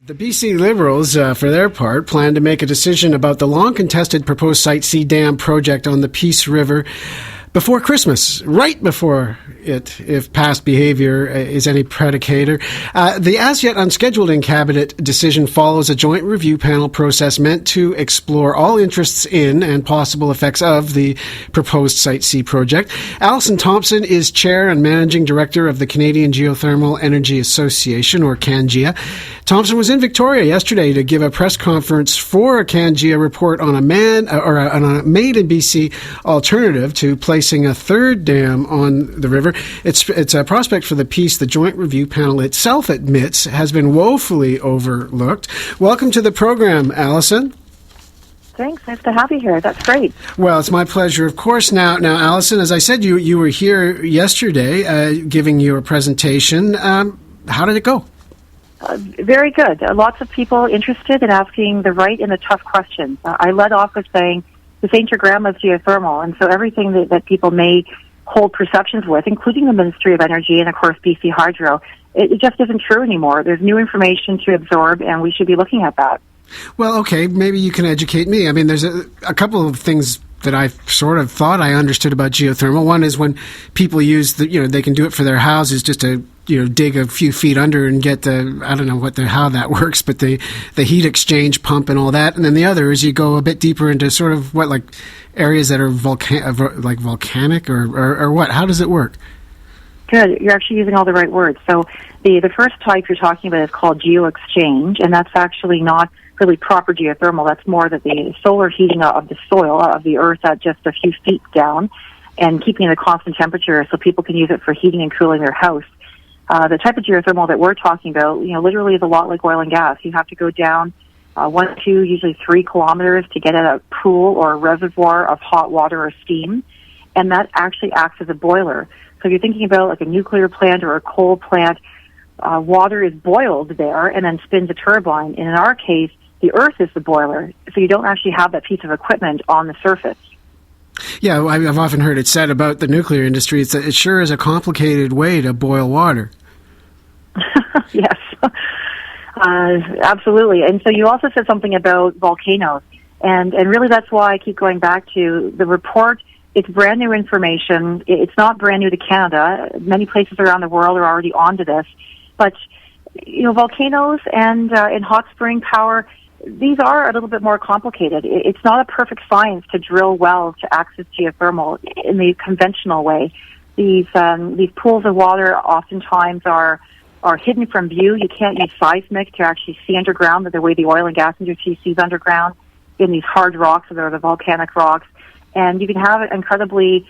The BC Liberals, for their part, plan to make a decision about the long-contested proposed Site C dam project on the Peace River before Christmas, right before it, if past behaviour is any predicator. The as-yet unscheduled in-cabinet decision follows a joint review panel process meant to explore all interests in and possible effects of the proposed Site C project. Alison Thompson is Chair and Managing Director of the Canadian Geothermal Energy Association, or CanGEA. Thompson was in Victoria yesterday to give a press conference for a CanGEA report on a made in BC alternative to placing a third dam on the river. It's a prospect for the peace the joint review panel itself admits has been woefully overlooked. Welcome to the program, Alison. Thanks. Nice to have you here. That's great. Well, it's my pleasure, of course. Now, Alison, as I said, you were here yesterday giving your presentation. How did it go? Very good. Lots of people interested in asking the right and the tough questions. I led off with saying this ain't your grandma's geothermal, and so everything that people may hold perceptions with, including the Ministry of Energy and, of course, BC Hydro, it just isn't true anymore. There's new information to absorb, and we should be looking at that. Well, okay, maybe you can educate me. I mean, there's a couple of things that I sort of thought I understood about geothermal. One is when people use they can do it for their houses just to dig a few feet under and get I don't know how that works, but the heat exchange pump and all that. And then the other is you go a bit deeper into sort of areas that are volcanic or what? How does it work? Good. You're actually using all the right words. So the first type you're talking about is called geo-exchange, and that's actually not really proper geothermal. That's more that the solar heating of the soil, of the earth at just a few feet down, and keeping it at a constant temperature so people can use it for heating and cooling their house. The type of geothermal that we're talking about, literally is a lot like oil and gas. You have to go down 1, 2, usually 3 kilometers to get at a pool or a reservoir of hot water or steam, and that actually acts as a boiler. So if you're thinking about like a nuclear plant or a coal plant, water is boiled there and then spins a turbine. And in our case, the earth is the boiler, so you don't actually have that piece of equipment on the surface. Yeah, I've often heard it said about the nuclear industry, it sure is a complicated way to boil water. Yes, absolutely. And so you also said something about volcanoes, and really that's why I keep going back to the report. It's brand new information. It's not brand new to Canada. Many places around the world are already onto this. But, volcanoes and hot spring power, these are a little bit more complicated. It's not a perfect science to drill wells to access geothermal in the conventional way. These pools of water oftentimes are hidden from view. You can't use seismic to actually see underground the way the oil and gas industry sees underground in these hard rocks, that are the volcanic rocks. And you can have incredibly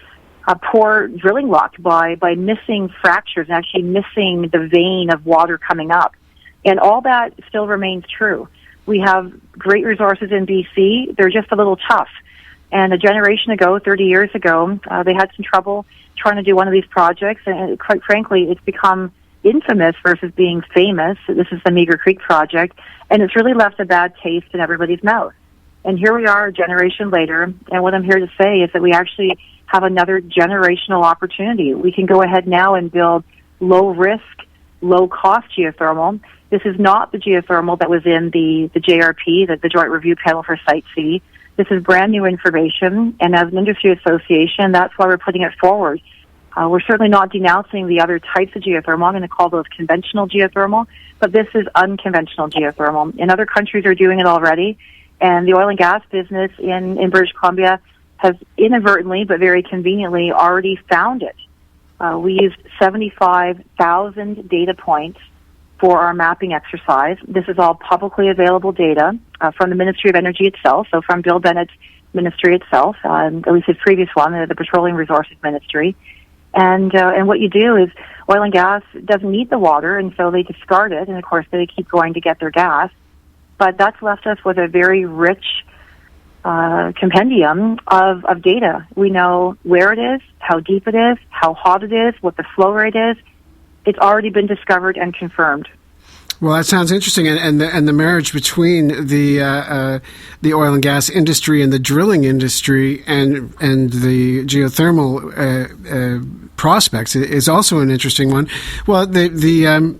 poor drilling luck by missing fractures and actually missing the vein of water coming up. And all that still remains true. We have great resources in BC. They're just a little tough. And a generation ago, 30 years ago, they had some trouble trying to do one of these projects. And quite frankly, it's become infamous versus being famous. This is the Meager Creek project. And it's really left a bad taste in everybody's mouth. And here we are a generation later, and what I'm here to say is that we actually have another generational opportunity. We can go ahead now and build low-risk, low-cost geothermal. This is not the geothermal that was in the JRP, the Joint Review Panel for Site C. This is brand new information, and as an industry association, that's why we're putting it forward. We're certainly not denouncing the other types of geothermal. I'm going to call those conventional geothermal, but this is unconventional geothermal. And other countries are doing it already. And the oil and gas business in British Columbia has inadvertently, but very conveniently, already found it. We used 75,000 data points for our mapping exercise. This is all publicly available data from the Ministry of Energy itself, so from Bill Bennett's ministry itself, at least his previous one, the Petroleum Resources Ministry. And what you do is oil and gas doesn't need the water, and so they discard it, and of course they keep going to get their gas. But that's left us with a very rich compendium of data. We know where it is, how deep it is, how hot it is, what the flow rate is. It's already been discovered and confirmed. Well, that sounds interesting, and the marriage between the oil and gas industry and the drilling industry and the geothermal prospects is also an interesting one. Well, the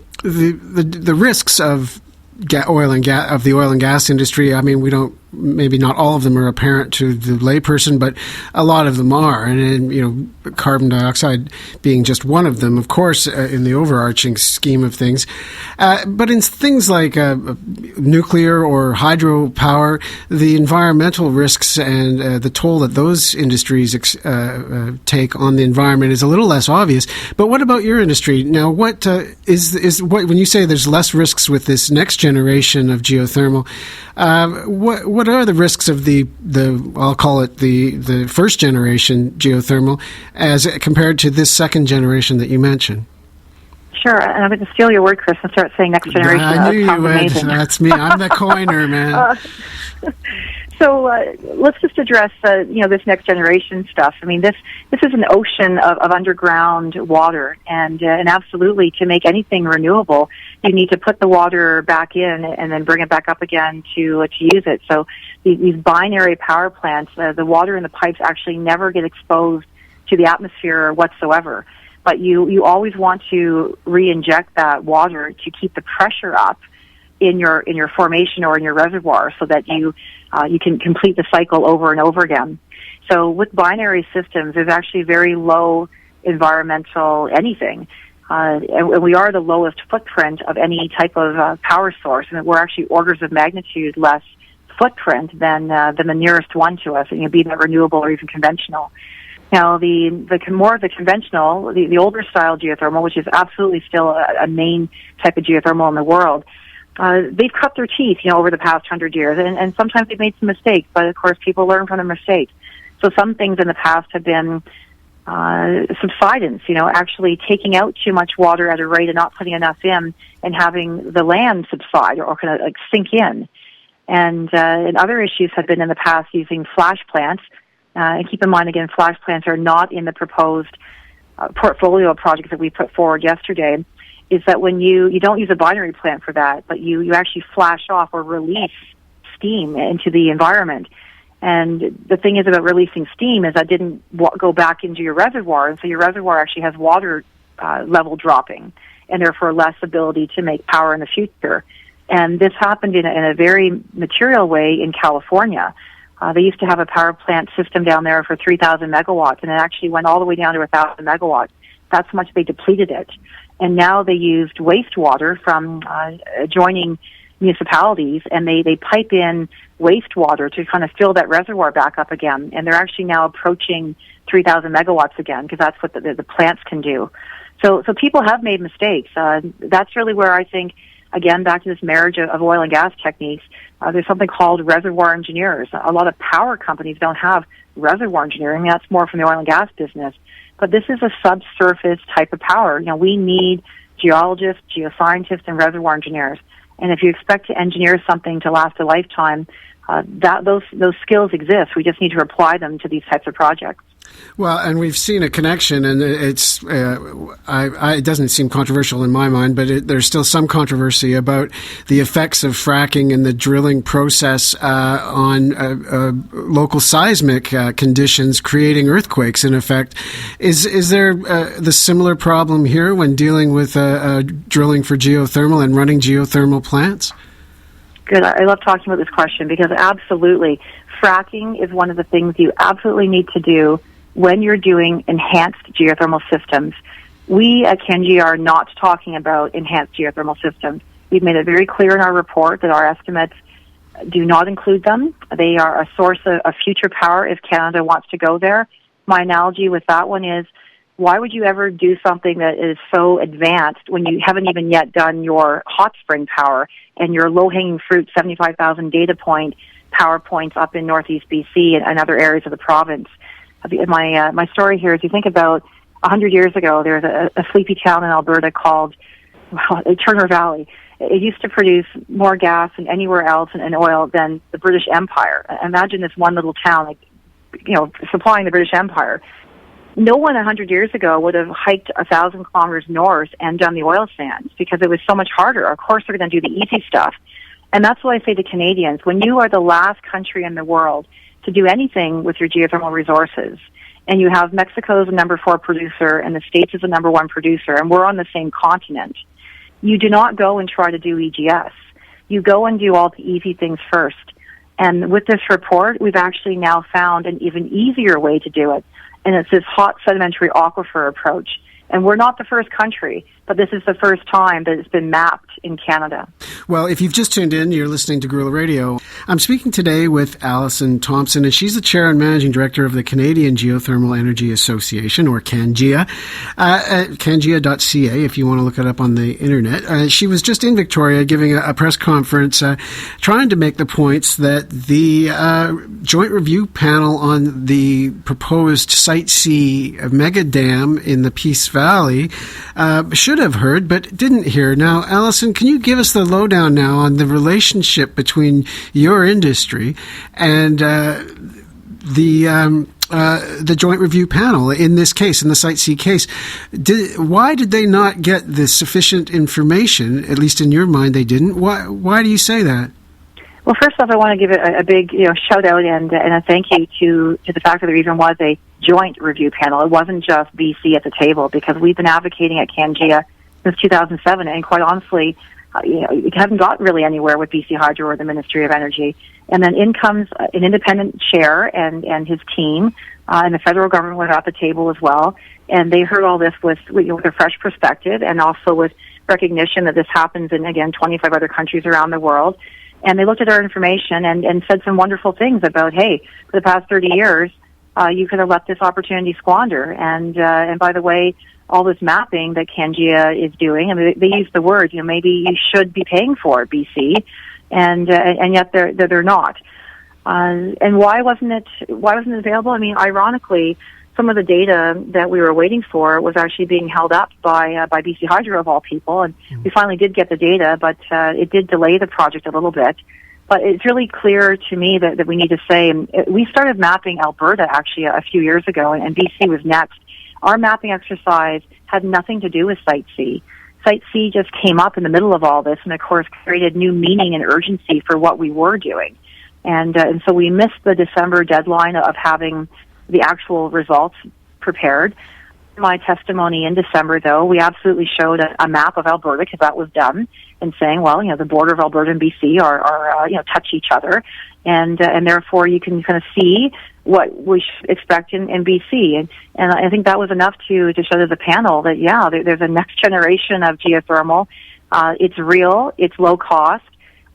risks of oil and gas industry. I mean, maybe not all of them are apparent to the layperson, but a lot of them are. And carbon dioxide being just one of them, of course, in the overarching scheme of things. But in things like nuclear or hydropower, the environmental risks and the toll that those industries take on the environment is a little less obvious. But what about your industry? Now, what is when you say there's less risks with this next generation of geothermal, what are the risks of the I'll call it the first generation geothermal as compared to this second generation that you mentioned? Sure, and I'm going to steal your word, Chris, and start saying next generation. I knew you would. Amazing. That's me. I'm the coiner, man. So let's just address this next generation stuff. I mean, this is an ocean of underground water, and absolutely, to make anything renewable, you need to put the water back in and then bring it back up again to use it. So these binary power plants, the water in the pipes actually never get exposed to the atmosphere whatsoever. But you always want to re-inject that water to keep the pressure up in your formation or in your reservoir, so that you can complete the cycle over and over again. So with binary systems, there's actually very low environmental anything. And we are the lowest footprint of any type of power source, and we're actually orders of magnitude less footprint than the nearest one to us, be that renewable or even conventional. Now, the more of the conventional, the older style geothermal, which is absolutely still a main type of geothermal in the world, they've cut their teeth, over the past 100 years, and sometimes they've made some mistakes, but of course people learn from their mistakes. So some things in the past have been subsidence, actually taking out too much water at a rate and not putting enough in, and having the land subside or kind of like sink in. And other issues have been in the past using flash plants. And keep in mind, again, flash plants are not in the proposed portfolio of projects that we put forward yesterday, is that when you don't use a binary plant for that, but you actually flash off or release steam into the environment. And the thing is about releasing steam is that didn't go back into your reservoir, and so your reservoir actually has water level dropping, and therefore less ability to make power in the future. And this happened in a very material way in California. They used to have a power plant system down there for 3,000 megawatts, and it actually went all the way down to 1,000 megawatts. That's how much they depleted it. And now they used wastewater from adjoining municipalities, and they pipe in wastewater to kind of fill that reservoir back up again. And they're actually now approaching 3,000 megawatts again, because that's what the plants can do. So people have made mistakes. That's really where I think, again, back to this marriage of oil and gas techniques, there's something called reservoir engineers. A lot of power companies don't have reservoir engineering. That's more from the oil and gas business. But this is a subsurface type of power. We need geologists, geoscientists, and reservoir engineers. And if you expect to engineer something to last a lifetime, those skills exist. We just need to apply them to these types of projects. Well, and we've seen a connection, and it's it doesn't seem controversial in my mind, but there's still some controversy about the effects of fracking and the drilling process on local seismic conditions, creating earthquakes. In effect, is there the similar problem here when dealing with drilling for geothermal and running geothermal plants? Good. I love talking about this question, because absolutely, fracking is one of the things you absolutely need to do when you're doing enhanced geothermal systems. We at CanGEA are not talking about enhanced geothermal systems. We've made it very clear in our report that our estimates do not include them. They are a source of future power if Canada wants to go there. My analogy with that one is, why would you ever do something that is so advanced when you haven't even yet done your hot spring power and your low-hanging fruit 75,000 data point power points up in northeast BC and other areas of the province? My story here is, you think about 100 years ago, there was a sleepy town in Alberta called Turner Valley. It used to produce more gas than anywhere else and oil than the British Empire. Imagine this one little town, supplying the British Empire. No one 100 years ago would have hiked 1,000 kilometers north and done the oil sands, because it was so much harder. Of course, they're going to do the easy stuff. And that's what I say to Canadians. When you are the last country in the world to do anything with your geothermal resources, and you have Mexico as the number 4 producer and the States as the number 1 producer, and we're on the same continent, you do not go and try to do EGS. you go and do all the easy things first. And with this report, we've actually now found an even easier way to do it, and it's this hot sedimentary aquifer approach. And we're not the first country, but this is the first time that it's been mapped in Canada. Well, if you've just tuned in, you're listening to Gorilla Radio. I'm speaking today with Alison Thompson, and she's the chair and managing director of the Canadian Geothermal Energy Association, or CanGEA, CanGEA.ca, if you want to look it up on the internet. She was just in Victoria giving a press conference trying to make the points that the joint review panel on the proposed Site C mega dam in the Peace Valley should have heard but didn't hear. Now, Alison, can you give us the lowdown now on the relationship between your industry and the joint review panel in this case, in the Site C case? Why did they not get the sufficient information? At least in your mind, they didn't. Why do you say that? Well, first off, I want to give a big shout out and a thank you to the fact that there even was a joint review panel. It wasn't just BC at the table, because we've been advocating at CanGEA since 2007, and quite honestly, we haven't got really anywhere with BC Hydro or the Ministry of Energy. And then in comes an independent chair and his team, and the federal government were at the table as well, and they heard all this with a fresh perspective, and also with recognition that this happens in, again, 25 other countries around the world. And they looked at our information and said some wonderful things about, hey, for the past 30 years, you could have let this opportunity squander. And by the way, all this mapping that CanGEA is doing, I mean, they use the word, maybe you should be paying for it, BC, and yet they're not. And why wasn't it available? I mean, ironically, some of the data that we were waiting for was actually being held up by BC Hydro, of all people, and we finally did get the data, but it did delay the project a little bit. But it's really clear to me that we need to say, we started mapping Alberta actually a few years ago, and BC was next. Our mapping exercise had nothing to do with Site C. Site C just came up in the middle of all this, and of course created new meaning and urgency for what we were doing. And so we missed the December deadline of having the actual results prepared. My testimony in December, though, we absolutely showed a map of Alberta, because that was done, and saying, well, the border of Alberta and BC are touch each other, and therefore you can kind of see what we should expect in BC, and I think that was enough to show to the panel that there's a next generation of geothermal. It's real, it's low cost.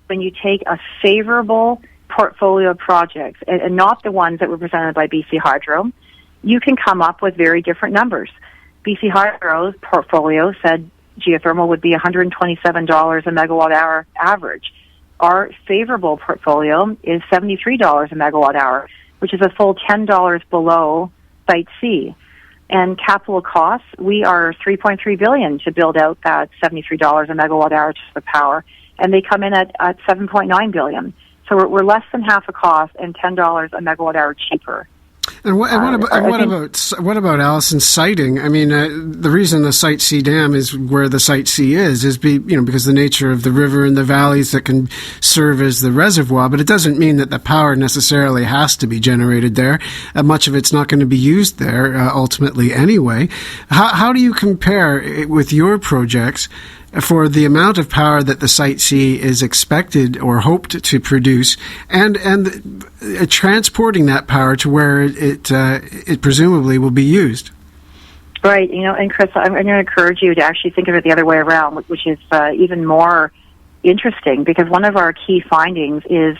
When you take a favorable portfolio of projects, and not the ones that were presented by BC Hydro, you can come up with very different numbers. BC Hydro's portfolio said geothermal would be $127 a megawatt hour average. Our favorable portfolio is $73 a megawatt hour, which is a full $10 below Site C. And capital costs, we are $3.3 billion to build out that $73 a megawatt hour to the power, and they come in at $7.9 billion. So we're less than half the cost and $10 a megawatt hour cheaper. And what about Alison's siting? I mean, the reason the Site C dam is where the Site C is because the nature of the river and the valleys that can serve as the reservoir. But it doesn't mean that the power necessarily has to be generated there. Much of it's not going to be used there ultimately anyway. How do you compare it with your projects for the amount of power that the Site C is expected or hoped to produce, and transporting that power to where it presumably will be used? Right, and Chris, I'm going to encourage you to actually think of it the other way around, which is even more interesting, because one of our key findings is,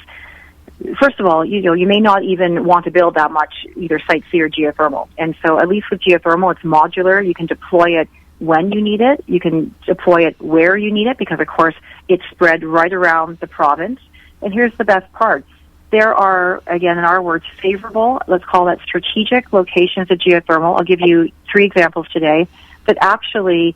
first of all, you may not even want to build that much, either Site C or geothermal. And so at least with geothermal, it's modular. You can deploy it when you need it. You can deploy it where you need it, because, of course, it's spread right around the province. And here's the best part. There are, again, in our words, favorable, let's call that strategic locations of geothermal. I'll give you 3 examples today that actually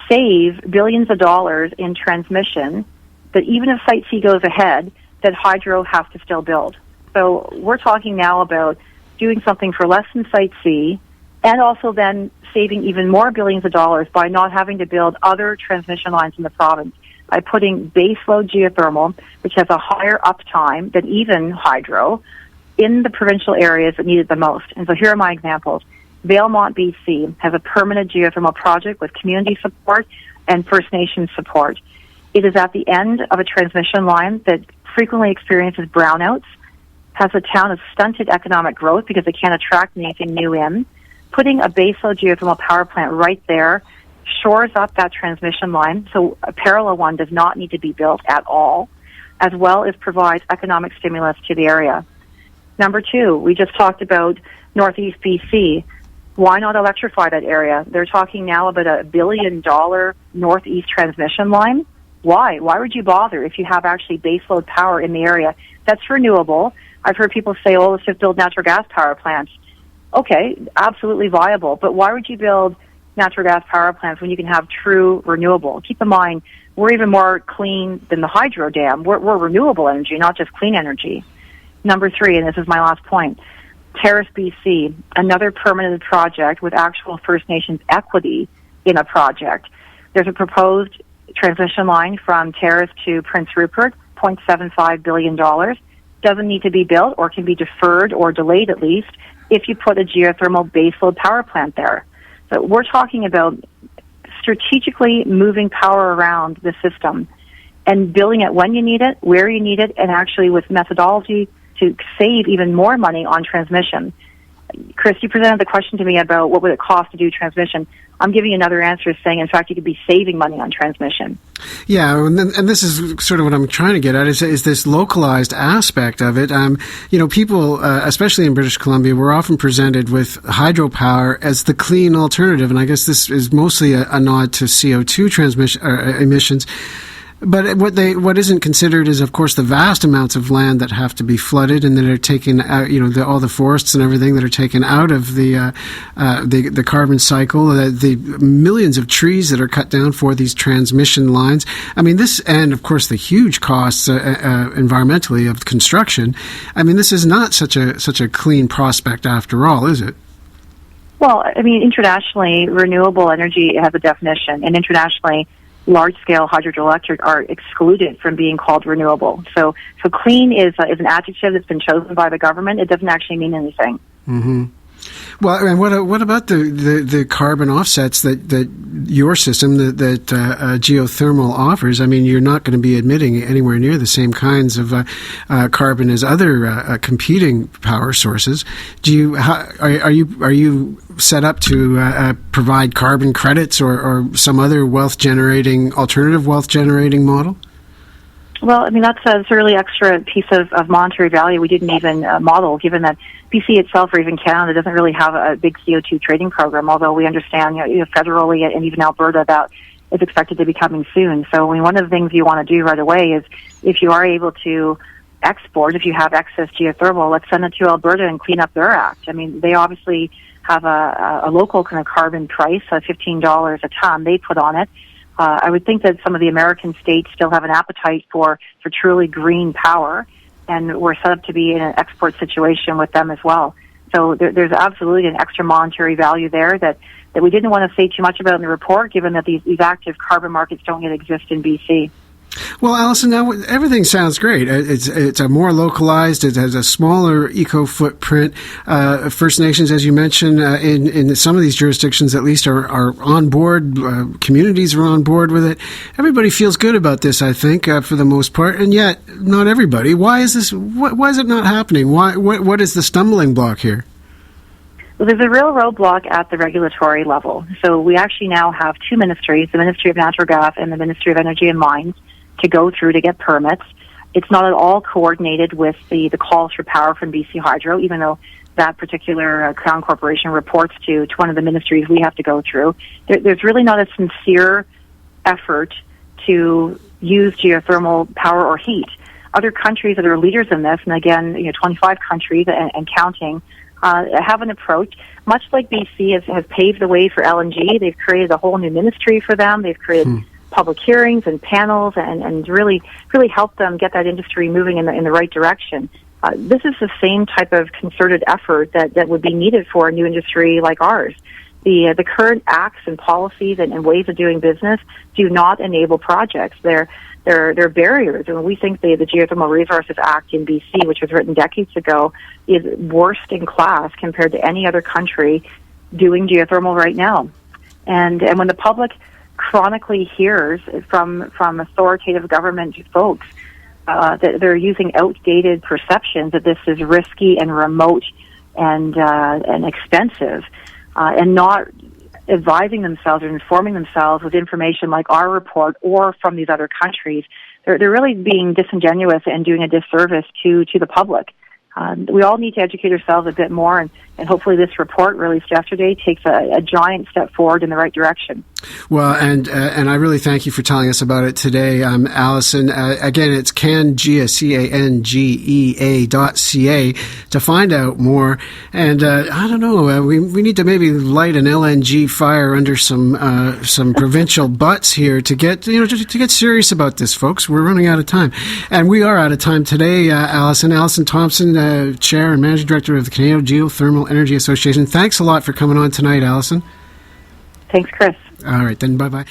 save billions of dollars in transmission, that even if Site C goes ahead, that hydro has to still build. So we're talking now about doing something for less than Site C, and also then saving even more billions of dollars by not having to build other transmission lines in the province, by putting baseload geothermal, which has a higher uptime than even hydro, in the provincial areas that need it the most. And so here are my examples. Valemont, BC, has a permanent geothermal project with community support and First Nations support. It is at the end of a transmission line that frequently experiences brownouts, has a town of stunted economic growth because they can't attract anything new in. Putting a baseload geothermal power plant right there shores up that transmission line, so a parallel one does not need to be built at all, as well as provides economic stimulus to the area. Number two, we just talked about Northeast BC. Why not electrify that area? They're talking now about a $1 billion Northeast transmission line. Why? Why would you bother if you have actually baseload power in the area? That's renewable. I've heard people say, oh, let's just build natural gas power plants. Okay, absolutely viable, but why would you build natural gas power plants when you can have true renewable? Keep in mind, we're even more clean than the hydro dam. We're renewable energy, not just clean energy. Number three, and this is my last point, Terrace, BC, another permanent project with actual First Nations equity in a project. There's a proposed transmission line from Terrace to Prince Rupert, $0.75 billion. Doesn't need to be built or can be deferred or delayed at least if you put a geothermal baseload power plant there. So we're talking about strategically moving power around the system and building it when you need it, where you need it, and actually with methodology to save even more money on transmission. Chris, you presented the question to me about what would it cost to do transmission. I'm giving you another answer saying, in fact, you could be saving money on transmission. Yeah, and this is sort of what I'm trying to get at, is this localized aspect of it. People, especially in British Columbia, were often presented with hydropower as the clean alternative, and I guess this is mostly a nod to CO2 transmission emissions. But what isn't considered is, of course, the vast amounts of land that have to be flooded and that are taken out. All the forests and everything that are taken out of the carbon cycle. The millions of trees that are cut down for these transmission lines. I mean, this, and of course, the huge costs environmentally of construction. I mean, this is not such a clean prospect after all, is it? Well, I mean, internationally, renewable energy has a definition, and internationally, large-scale hydroelectric are excluded from being called renewable. So clean is an adjective that's been chosen by the government. It doesn't actually mean anything. Mm-hmm. Well, and what about the carbon offsets that your system, that geothermal offers? I mean, you're not going to be emitting anywhere near the same kinds of carbon as other competing power sources. Are you set up to provide carbon credits or some other alternative wealth generating model? Well, I mean, that's a really extra piece of monetary value we didn't even model, given that BC itself, or even Canada, doesn't really have a big CO2 trading program, although we understand federally and even Alberta that is expected to be coming soon. So one of the things you want to do right away is, if you are able to export, if you have excess geothermal, let's send it to Alberta and clean up their act. I mean, they obviously have a local kind of carbon price, $15 a ton they put on it. I would think that some of the American states still have an appetite for truly green power, and we're set up to be in an export situation with them as well. So there's absolutely an extra monetary value there that we didn't want to say too much about in the report, given that these active carbon markets don't yet exist in BC. Well, Alison, now everything sounds great. It's a more localized. It has a smaller eco footprint. First Nations, as you mentioned, in some of these jurisdictions, at least, are on board. Communities are on board with it. Everybody feels good about this, I think, for the most part, and yet not everybody. Why is this? Why is it not happening? What is the stumbling block here? Well, there's a real roadblock at the regulatory level. So we actually now have two ministries, the Ministry of Natural Gas and the Ministry of Energy and Mines, to go through to get permits. It's not at all coordinated with the calls for power from BC Hydro, even though that particular Crown Corporation reports to one of the ministries we have to go through. There's really not a sincere effort to use geothermal power or heat. Other countries that are leaders in this, and again, 25 countries and counting, have an approach, much like BC has paved the way for LNG. They've created a whole new ministry for them. They've created public hearings and panels and really helped them get that industry moving in the right direction. This is the same type of concerted effort that would be needed for a new industry like ours. The current acts and policies and ways of doing business do not enable projects. They're barriers. And we think the Geothermal Resources Act in BC, which was written decades ago, is worst in class compared to any other country doing geothermal right now. And when the public chronically hears from authoritative government folks that they're using outdated perceptions that this is risky and remote and expensive, and not advising themselves or informing themselves with information like our report or from these other countries. They're really being disingenuous and doing a disservice to the public. We all need to educate ourselves a bit more, and hopefully this report released yesterday takes a giant step forward in the right direction. Well, and I really thank you for telling us about it today, Alison. Again, it's CanGEA, CanGEA.ca to find out more. And I don't know, we need to maybe light an LNG fire under some provincial butts here to get to get serious about this, folks. We're running out of time, and we are out of time today. Alison Thompson, Chair and Managing Director of the Canadian Geothermal Energy Association. Thanks a lot for coming on tonight, Alison. Thanks, Chris. All right, then, bye-bye.